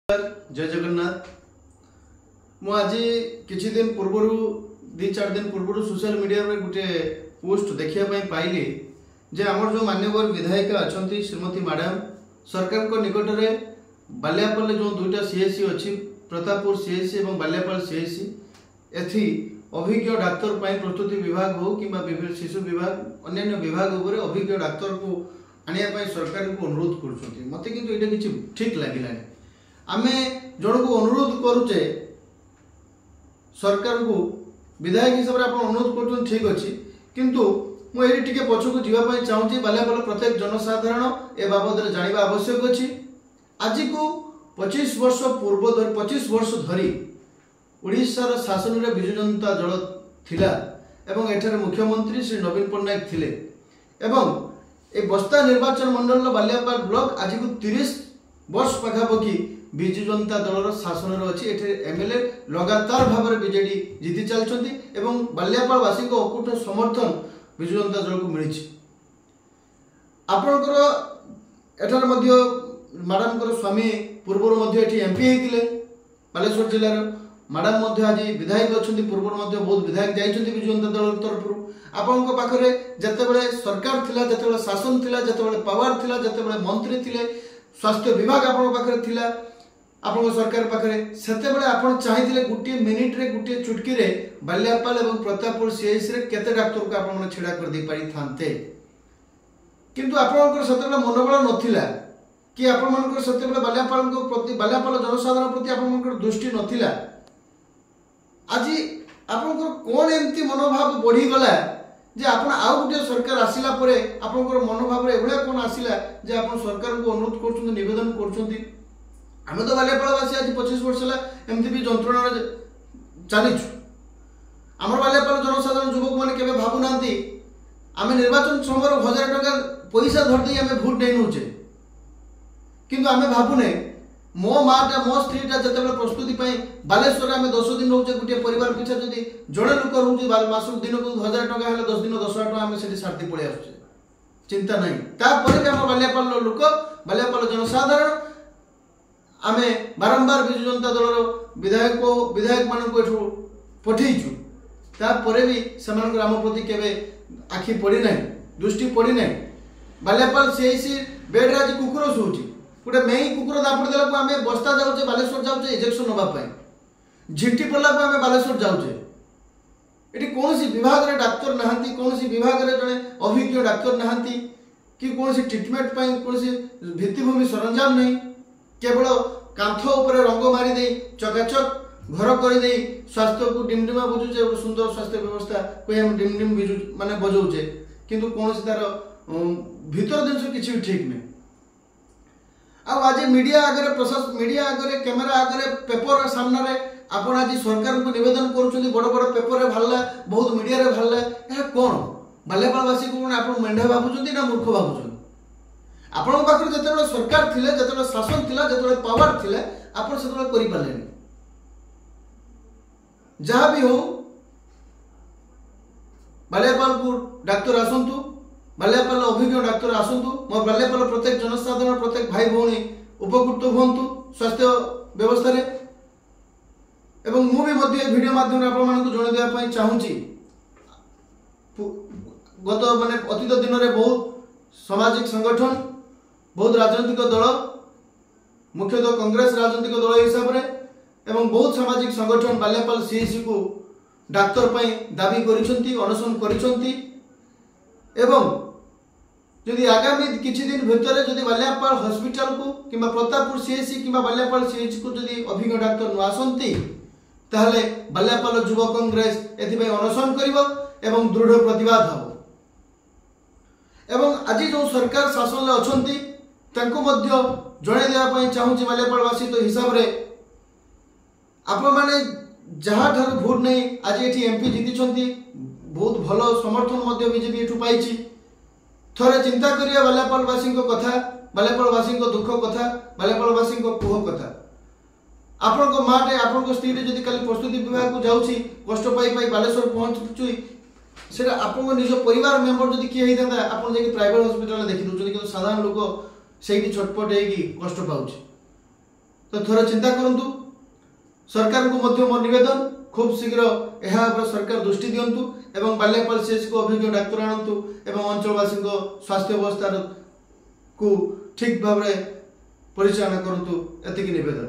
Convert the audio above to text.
जय जगन्नाथ। मुझे किछि दिन पूर्वर 2-4 दिन पूर्वर सोशल मीडिया में गोटे पोस्ट देखा पाइली जे आमर जो मान्यवर विधायिका अच्छा श्रीमती मैडम सरकार को निकट में बालियापाल जो दुईटा सीएससी अच्छी प्रतापपुर सीएससी और बालियापाल सीएससी एथि अभिज्ञ डाक्तर प्रस्तुति विभाग हो कि शिशु विभाग अन्य विभाग उपर अभिज्ञ डाक्तर को आने सरकार को अनुरोध कर मत कि ठीक लगे आमे जन को अनुरोध करुचे सरकार को विधायक हिसाब से आप अनुरोध कर ठीक अच्छे किंतु मुझे टे पछक जावाई चाहूँगी बालियापाल प्रत्येक जनसाधारण ए बाबद जानवा आवश्यक अच्छी आज को 25 वर्ष पूर्व 25 वर्ष धरी ओडिशार शासन में विजु जनता दल थिला एवं एठारे मुख्यमंत्री श्री नवीन पट्टनायक थिले एवं ए बस्ता निर्वाचन मंडल बालियापाल ब्लॉक आज को 30 वर्ष पाखापाखि विजु जनता दलर शासन अच्छी एमएलए लगातार भाव में बीजेडी जीति चलती एवं बालियापालवासी को अकुट समर्थन विजु जनता दल को मिली आपणकर एठार मैडम स्वामी पूर्वर एमपी होते बालेश्वर जिलार मैडम आज विधायक अच्छा पूर्व बहुत विधायक जाइए विजु जनता दल तरफ आपण पाखे जितेबाला सरकार थिला जितेबाला शासन थिला जितेबाला पावर थिला जितेबाला मंत्री थिले स्वास्थ्य विभाग आपण पाखे थिला आपण सरकार पाखे सेतेबेले आपण चाहिए गोटे मिनिट रे गोटे चुटकी रे बालियापाल एवं प्रतापपुर सीएससी रे केते डाक्टर को आपण छेड़ा कर दे पारि थांते किंतु आपनकर सेतेबेले मनोबल नथिला कि आपण मनकर सेतेबेले बालियापाल को प्रति बालियापाल जनसाधारण प्रति आपण मनकर दृष्टि नथिला आज आपनकर कोन एंती मनोभाव बढ़ी गला जे आपण आउ गोटे सरकार आसिला परे आपनकर मनोभाव रे एभले कोन आसिला जे आपण सरकार को अनुरोध करछुं निवेदन करछुं आम तो बालियापालवासी आज 25 वर्ष है एमती भी जंत्रणा चलीचु आम बालियापाल जनसाधारण युवक मैंने केवे भावु ना आम निर्वाचन समय 1000 टका पैसा धरदे आम भोट नहीं नौचे किंतु आम भावुने मो माटा मो स्त्रीटा जिते प्रस्तुति बालेश्वर आम 10 दिन रोचे गोटे परिवार पिछा जदि जड़े लोक रोचे मास दिन को 1000 टका 10 दिन 10,000 टका आम से सारथी पड़े आसुचे चिंता नहीं तापर आम बालियापाल लोक बालियापाल जनसाधारण आमे बारंबार विजु जनता दल विधायक मान को पठेचु तापर भी सेमानकर आम प्रति केवे आखि पड़ी ना दृष्टि पड़ी ना बालियापाल सीएससी बेड्रे आज कुकुर शोची गोटे मेई कुकुर दापड़ देला को आमे बस्ता जाऊे बालेश्वर जाऊे इंजेक्शन नवाई झिटी पड़ला को आमे बालेश्वर जाऊे ये कौन विभाग रे डाक्तर नहांती कौन विभाग रे जड़े अभिज्ञ डाक्तर नहांती कि कौन ट्रिटमेंट कौन भित्तिभूमि सरंजाम नहीं केवल कांथ उपर रंग मारी दे चकाचक घर कर दे स्वास्थ्य को डिमडिमा बुझुचे गोटे सुंदर स्वास्थ्य व्यवस्था कोई हम डिमडिम बिजु माने बजाऊे किंतु कौन तार भीतर जिनस किसी भी ठीक नहीं आज मीडिया आगे प्रशासन मीडिया आगे कैमेरा आगे पेपर सामने आप आज सरकार को निवेदन कर बड़ बड़ पेपर बाहरला बहुत मीडिया रे बाहरला यह कौन बालियापालवासी को आप मेढ़ा भावुं ना मूर्ख भावुं आपण पाखे जिते सरकार थिले जिते शासन थिला जिते पावर थिले आपण से करि पालेनी जहाँ भी हो बालियापाल को डाक्तर आसंतु बालियापाल अभिज्ञ डाक्तर आसंतु मोर बालियापाल प्रत्येक जनसाधारण प्रत्येक भाई भौणी उपकृत हुंतु स्वास्थ्य व्यवस्था रे एवं मु भी मध्य वीडियो माध्यम आपण मानक जण देबा पई चाहूची गत माने अतीत दिन रे बहुत सामाजिक संगठन बहुत राजनीतिक दल मुख्यतः कांग्रेस राजनीतिक दल हिसाब से एवं बहुत सामाजिक संगठन बालियापाल सीएससी को डाक्तर पर दाबी करिसेंती अनशन करिसेंती एवं यदि आगामी किछि दिन भितर जदि बालियापाल हॉस्पिटल को किंबा प्रतापपुर सीएससी किंबा बालियापाल सीएससी को जदि अभिज्ञ डाक्तर न आसंती ताहले बालियापाल युवा कांग्रेस एथि अनशन करिवो एवं दृढ़ प्रतिवाद हबो एवं आज जो सरकार शासन में अच्छी जड़े देवाई चाहूँगी बालियापालवासी तो हिसाब रे आपण मैंने जहाँ ठार भोट नहीं आज ये एमपी जीति बहुत भल समर्थन बीजेपी एठू पाई थोड़े चिंता करिए बालियापालवासी कथा बालियापालवासी दुख कथा बालियापालवासी कुह कथा आपण माटे आपण स्त्री जदि कल प्रस्तुति विभाग को जाऊँगी कष्ट पाई बालेश्वर पहुँचुई से आप निज परिवार मेम्बर जब किए होता आप प्राइवेट हॉस्पिटल देखी दूसरे कि साधारण लोक से छटपट हो कष्ट पाऊँ तो थोड़े चिंता करंतु सरकार को मध्य मोर निवेदन खूब शीघ्र यह सरकार दृष्टि दिंतु एवं बाल्यापाल सीएच को अभिज्ञ डाक्तर आणतु एवं अंचलवासी स्वास्थ्य व्यवस्था को ठीक भाव में परिचालना करंतु एतिक निवेदन।